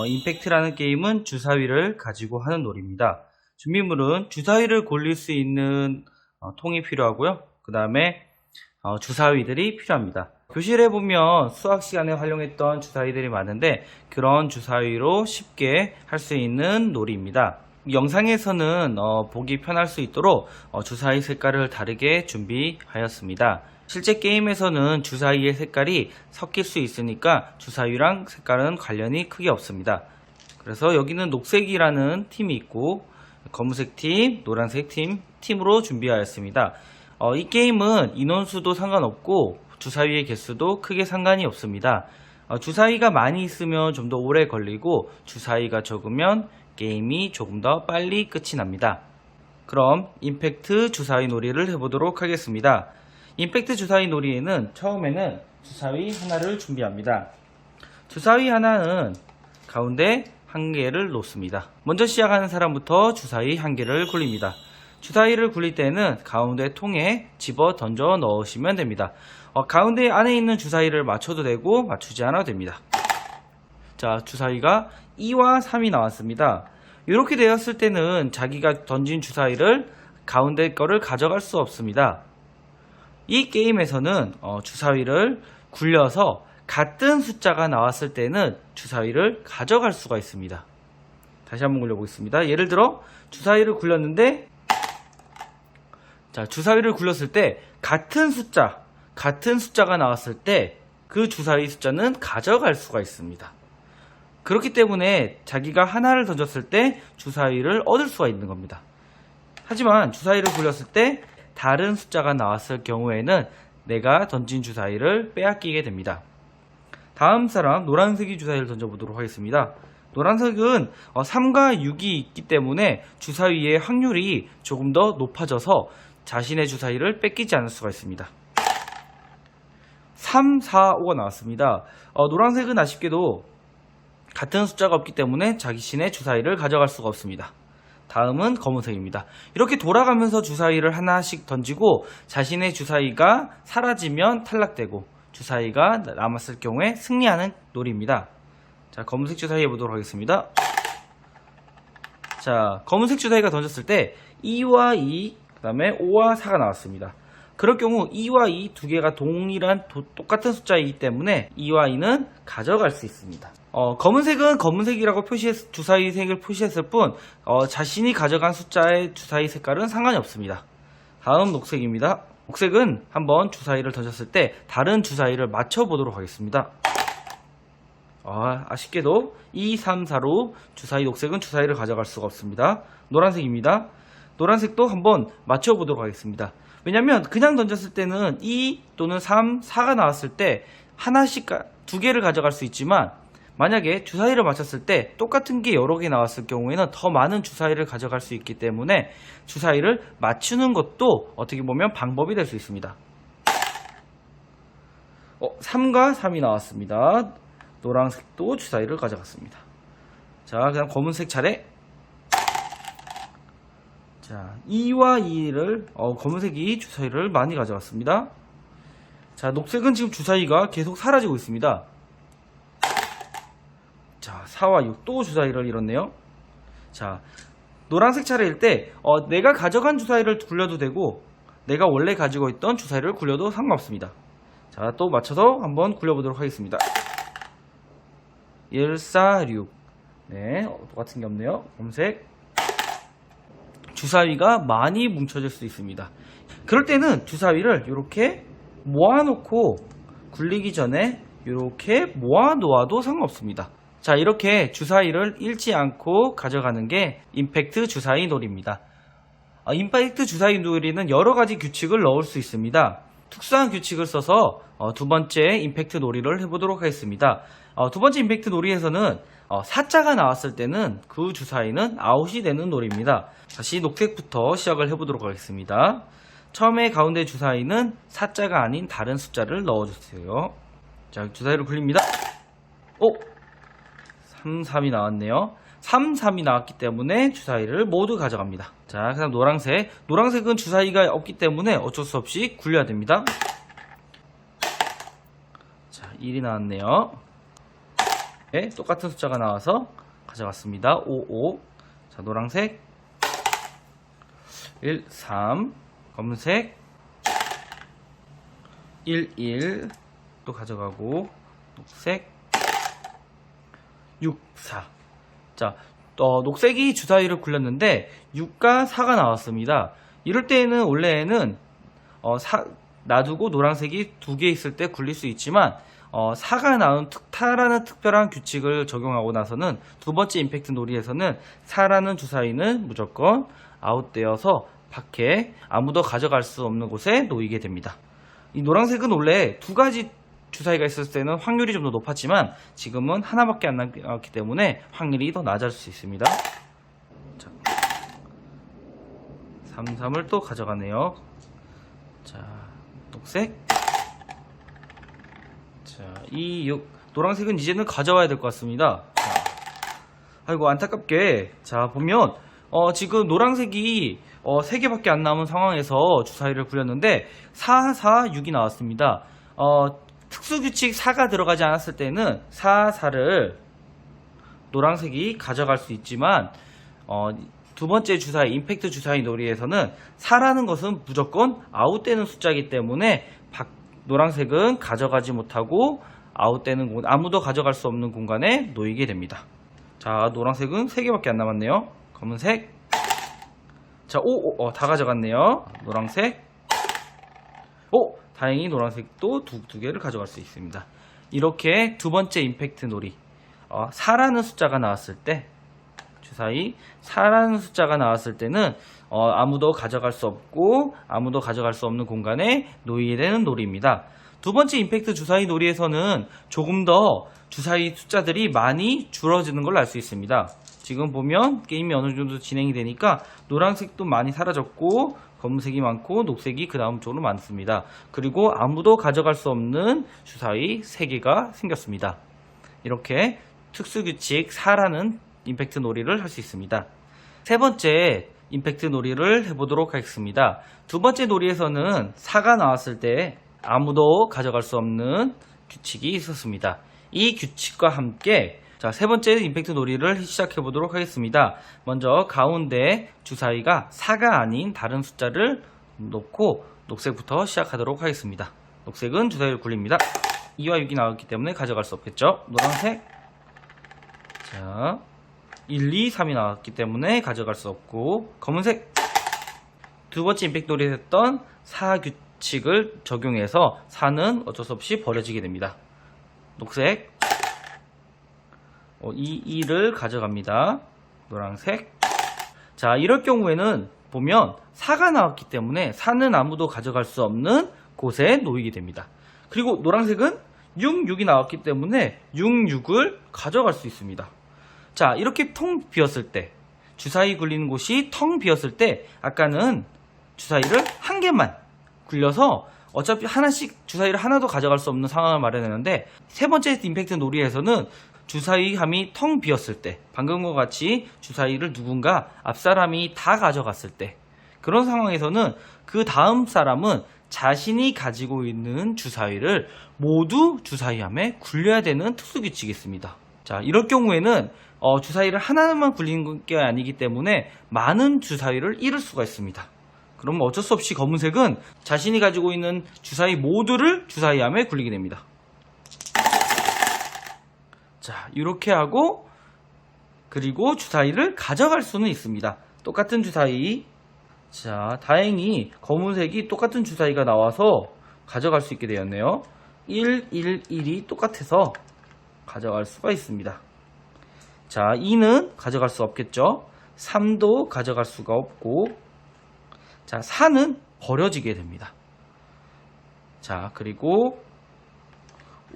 임팩트라는 게임은 주사위를 가지고 하는 놀이입니다. 준비물은 주사위를 굴릴 수 있는 통이 필요하고요. 그 다음에 주사위들이 필요합니다. 교실에 보면 수학 시간에 활용했던 주사위들이 많은데 그런 주사위로 쉽게 할 수 있는 놀이입니다. 영상에서는 보기 편할 수 있도록 주사위 색깔을 다르게 준비하였습니다. 실제 게임에서는 주사위의 색깔이 섞일 수 있으니까 주사위랑 색깔은 관련이 크게 없습니다. 그래서 여기는 녹색이라는 팀이 있고 검은색 팀, 노란색 팀으로 준비하였습니다. 이 게임은 인원수도 상관없고 주사위의 개수도 크게 상관이 없습니다. 주사위가 많이 있으면 좀 더 오래 걸리고 주사위가 적으면 게임이 조금 더 빨리 끝이 납니다. 그럼 임팩트 주사위 놀이를 해보도록 하겠습니다. 임팩트 주사위 놀이에는 처음에는 주사위 하나를 준비합니다. 주사위 하나는 가운데 한 개를 놓습니다. 먼저 시작하는 사람부터 주사위 한 개를 굴립니다. 주사위를 굴릴 때는 가운데 통에 집어 던져 넣으시면 됩니다. 가운데 안에 있는 주사위를 맞춰도 되고 맞추지 않아도 됩니다. 자, 주사위가 2와 3이 나왔습니다. 이렇게 되었을 때는 자기가 던진 주사위를 가운데 거를 가져갈 수 없습니다. 이 게임에서는 주사위를 굴려서 같은 숫자가 나왔을 때는 주사위를 가져갈 수가 있습니다. 다시 한번 굴려보겠습니다. 예를 들어 주사위를 굴렸는데 자, 주사위를 굴렸을 때 같은 숫자가 나왔을 때 그 주사위 숫자는 가져갈 수가 있습니다. 그렇기 때문에 자기가 하나를 던졌을 때 주사위를 얻을 수가 있는 겁니다. 하지만 주사위를 굴렸을 때 다른 숫자가 나왔을 경우에는 내가 던진 주사위를 빼앗기게 됩니다. 다음 사람 노란색이 주사위를 던져보도록 하겠습니다. 노란색은 3과 6이 있기 때문에 주사위의 확률이 조금 더 높아져서 자신의 주사위를 뺏기지 않을 수가 있습니다. 3, 4, 5가 나왔습니다. 노란색은 아쉽게도 같은 숫자가 없기 때문에 자신의 주사위를 가져갈 수가 없습니다. 다음은 검은색입니다. 이렇게 돌아가면서 주사위를 하나씩 던지고 자신의 주사위가 사라지면 탈락되고 주사위가 남았을 경우에 승리하는 놀이입니다. 자, 검은색 주사위 해보도록 하겠습니다. 자, 검은색 주사위가 던졌을 때 2와 2, 그 다음에 5와 4가 나왔습니다. 그럴 경우 2와 2 두 개가 동일한 똑같은 숫자이기 때문에 2와 2는 가져갈 수 있습니다. 검은색은 검은색이라고 주사위 색을 표시했을 뿐 자신이 가져간 숫자의 주사위 색깔은 상관이 없습니다. 다음 녹색입니다. 녹색은 한번 주사위를 던졌을 때 다른 주사위를 맞춰보도록 하겠습니다. 아쉽게도 2, 3, 4로 주사위 녹색은 주사위를 가져갈 수가 없습니다. 노란색입니다. 노란색도 한번 맞춰보도록 하겠습니다. 왜냐면 그냥 던졌을 때는 2 또는 3, 4가 나왔을 때 하나씩 두 개를 가져갈 수 있지만 만약에 주사위를 맞췄을 때 똑같은 게 여러 개 나왔을 경우에는 더 많은 주사위를 가져갈 수 있기 때문에 주사위를 맞추는 것도 어떻게 보면 방법이 될 수 있습니다. 3과 3이 나왔습니다. 노란색도 주사위를 가져갔습니다. 자, 그다음 검은색 차례. 자, 2와 2를 검은색이 주사위를 많이 가져갔습니다. 자, 녹색은 지금 주사위가 계속 사라지고 있습니다. 자, 4와 6 또 주사위를 잃었네요. 자, 노란색 차례일 때 내가 가져간 주사위를 굴려도 되고 내가 원래 가지고 있던 주사위를 굴려도 상관없습니다. 자, 또 맞춰서 한번 굴려보도록 하겠습니다. 1, 4, 6. 네, 똑같은 게 없네요. 검색. 주사위가 많이 뭉쳐질 수 있습니다. 그럴 때는 주사위를 이렇게 모아놓고 굴리기 전에 이렇게 모아놓아도 상관없습니다. 자, 이렇게 주사위를 잃지 않고 가져가는 게 임팩트 주사위 놀이입니다. 임팩트 주사위 놀이는 여러 가지 규칙을 넣을 수 있습니다. 특수한 규칙을 써서 두 번째 임팩트 놀이를 해보도록 하겠습니다. 두 번째 임팩트 놀이에서는 4자가 나왔을 때는 그 주사위는 아웃이 되는 놀이입니다. 다시 녹색부터 시작을 해보도록 하겠습니다. 처음에 가운데 주사위는 4자가 아닌 다른 숫자를 넣어주세요. 자, 주사위를 굴립니다. 3, 3이 나왔네요. 3, 3이 나왔기 때문에 주사위를 모두 가져갑니다. 자, 그 다음 노란색. 노란색은 주사위가 없기 때문에 어쩔 수 없이 굴려야 됩니다. 자, 1이 나왔네요. 똑같은 숫자가 나와서 가져갔습니다. 5, 5. 자, 노란색 1, 3. 검은색 1, 1. 또 가져가고 녹색 6, 4. 자, 녹색이 주사위를 굴렸는데 6과 4가 나왔습니다. 이럴 때에는 원래는 놔두고 노란색이 2개 있을 때 굴릴 수 있지만 4가 나온 타라는 특별한 규칙을 적용하고 나서는 두 번째 임팩트 놀이에서는 4라는 주사위는 무조건 아웃되어서 밖에 아무도 가져갈 수 없는 곳에 놓이게 됩니다. 이 노란색은 원래 두 가지 주사위가 있을 때는 확률이 좀 더 높았지만 지금은 하나밖에 안 남았기 때문에 확률이 더 낮아질 수 있습니다. 자, 3, 3을 또 가져가네요. 자, 녹색. 자, 2, 6. 노란색은 이제는 가져와야 될 것 같습니다. 자, 아이고, 안타깝게. 자, 보면, 지금 노란색이 3개밖에 안 남은 상황에서 주사위를 굴렸는데, 4, 4, 6이 나왔습니다. 특수규칙 4가 들어가지 않았을 때는 4, 4를 노란색이 가져갈 수 있지만, 두 번째 주사위, 임팩트 주사위 놀이에서는 4라는 것은 무조건 아웃되는 숫자이기 때문에 노란색은 가져가지 못하고 아웃되는 아무도 가져갈 수 없는 공간에 놓이게 됩니다. 자, 노란색은 3개밖에 안 남았네요. 검은색. 자, 다 가져갔네요. 노란색. 다행히 노란색도 두 개를 가져갈 수 있습니다. 이렇게 두 번째 임팩트 놀이. 4라는 숫자가 나왔을 때, 주사위 4라는 숫자가 나왔을 때는 아무도 가져갈 수 없고 아무도 가져갈 수 없는 공간에 놓이게 되는 놀이입니다. 두 번째 임팩트 주사위 놀이에서는 조금 더 주사위 숫자들이 많이 줄어드는 걸 알 수 있습니다. 지금 보면 게임이 어느 정도 진행이 되니까 노란색도 많이 사라졌고 검은색이 많고 녹색이 그 다음 쪽으로 많습니다. 그리고 아무도 가져갈 수 없는 주사위 3개가 생겼습니다. 이렇게 특수규칙 4라는 임팩트 놀이를 할 수 있습니다. 세 번째 임팩트 놀이를 해보도록 하겠습니다. 두 번째 놀이에서는 4가 나왔을 때 아무도 가져갈 수 없는 규칙이 있었습니다. 이 규칙과 함께 세 번째 임팩트 놀이를 시작해 보도록 하겠습니다. 먼저 가운데 주사위가 4가 아닌 다른 숫자를 놓고 녹색부터 시작하도록 하겠습니다. 녹색은 주사위를 굴립니다. 2와 6이 나왔기 때문에 가져갈 수 없겠죠. 노란색. 자, 1, 2, 3이 나왔기 때문에 가져갈 수 없고, 검은색. 두 번째 임팩트 놀이에 했던 4 규칙을 적용해서 4는 어쩔 수 없이 버려지게 됩니다. 녹색. 2를 가져갑니다. 노란색. 자, 이럴 경우에는 보면 4가 나왔기 때문에 4는 아무도 가져갈 수 없는 곳에 놓이게 됩니다. 그리고 노란색은 6, 6이 나왔기 때문에 6, 6을 가져갈 수 있습니다. 자, 이렇게 텅 비었을 때, 주사위 굴리는 곳이 텅 비었을 때, 아까는 주사위를 한 개만 굴려서 어차피 하나씩 주사위를 하나도 가져갈 수 없는 상황을 마련했는데, 세 번째 임팩트 놀이에서는 주사위 함이 텅 비었을 때, 방금과 같이 주사위를 누군가 앞 사람이 다 가져갔을 때, 그런 상황에서는 그 다음 사람은 자신이 가지고 있는 주사위를 모두 주사위함에 굴려야 되는 특수규칙이 있습니다. 자, 이럴 경우에는 주사위를 하나만 굴리는 게 아니기 때문에 많은 주사위를 잃을 수가 있습니다. 그럼 어쩔 수 없이 검은색은 자신이 가지고 있는 주사위 모두를 주사위함에 굴리게 됩니다. 자, 이렇게 하고 그리고 주사위를 가져갈 수는 있습니다. 똑같은 주사위. 자, 다행히 검은색이 똑같은 주사위가 나와서 가져갈 수 있게 되었네요. 1, 1, 1이 똑같아서 가져갈 수가 있습니다. 자, 2는 가져갈 수 없겠죠. 3도 가져갈 수가 없고, 자, 4는 버려지게 됩니다. 자, 그리고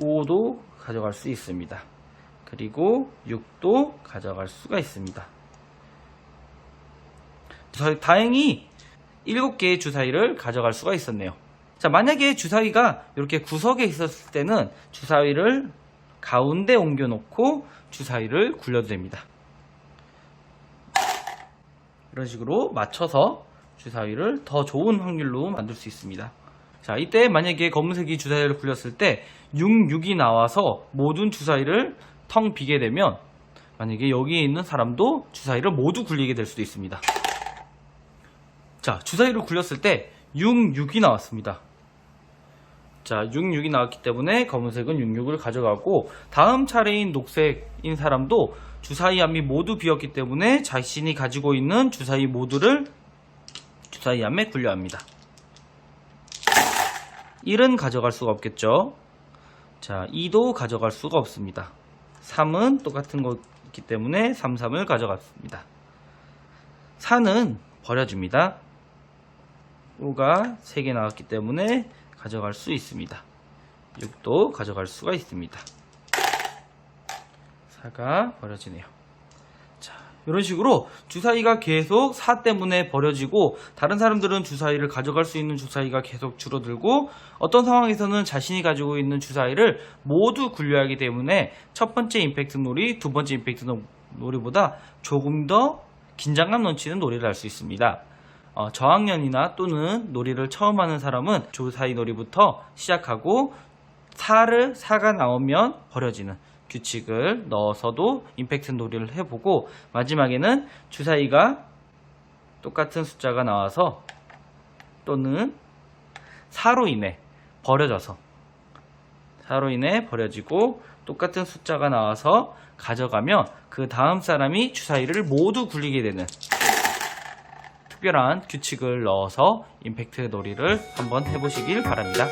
5도 가져갈 수 있습니다. 그리고 6도 가져갈 수가 있습니다. 다행히 7개의 주사위를 가져갈 수가 있었네요. 자, 만약에 주사위가 이렇게 구석에 있었을 때는 주사위를 가운데 옮겨 놓고 주사위를 굴려도 됩니다. 이런 식으로 맞춰서 주사위를 더 좋은 확률로 만들 수 있습니다. 자, 이때 만약에 검은색이 주사위를 굴렸을 때 6, 6이 나와서 모든 주사위를 텅 비게 되면 만약에 여기에 있는 사람도 주사위를 모두 굴리게 될 수도 있습니다. 자, 주사위를 굴렸을 때 6, 6이 나왔습니다. 자, 6, 6이 나왔기 때문에 검은색은 6, 6을 가져가고 다음 차례인 녹색인 사람도 주사위 암이 모두 비었기 때문에 자신이 가지고 있는 주사위 모두를 주사위 암에 굴려야 합니다. 1은 가져갈 수가 없겠죠. 자, 2도 가져갈 수가 없습니다. 3은 똑같은 거기 때문에 3, 3을 가져갔습니다. 4는 버려줍니다. 5가 3개 나왔기 때문에 가져갈 수 있습니다. 6도 가져갈 수가 있습니다. 4가 버려지네요. 자, 이런 식으로 주사위가 계속 4 때문에 버려지고 다른 사람들은 주사위를 가져갈 수 있는 주사위가 계속 줄어들고 어떤 상황에서는 자신이 가지고 있는 주사위를 모두 굴려야 하기 때문에 첫 번째 임팩트 놀이, 두 번째 임팩트 놀이보다 조금 더 긴장감 넘치는 놀이를 할 수 있습니다. 저학년이나 또는 놀이를 처음 하는 사람은 주사위 놀이부터 시작하고 4가 나오면 버려지는 규칙을 넣어서도 임팩트 놀이를 해보고 마지막에는 주사위가 똑같은 숫자가 나와서 또는 4로 인해 버려지고 똑같은 숫자가 나와서 가져가면 그 다음 사람이 주사위를 모두 굴리게 되는 특별한 규칙을 넣어서 임팩트 놀이를 한번 해보시길 바랍니다.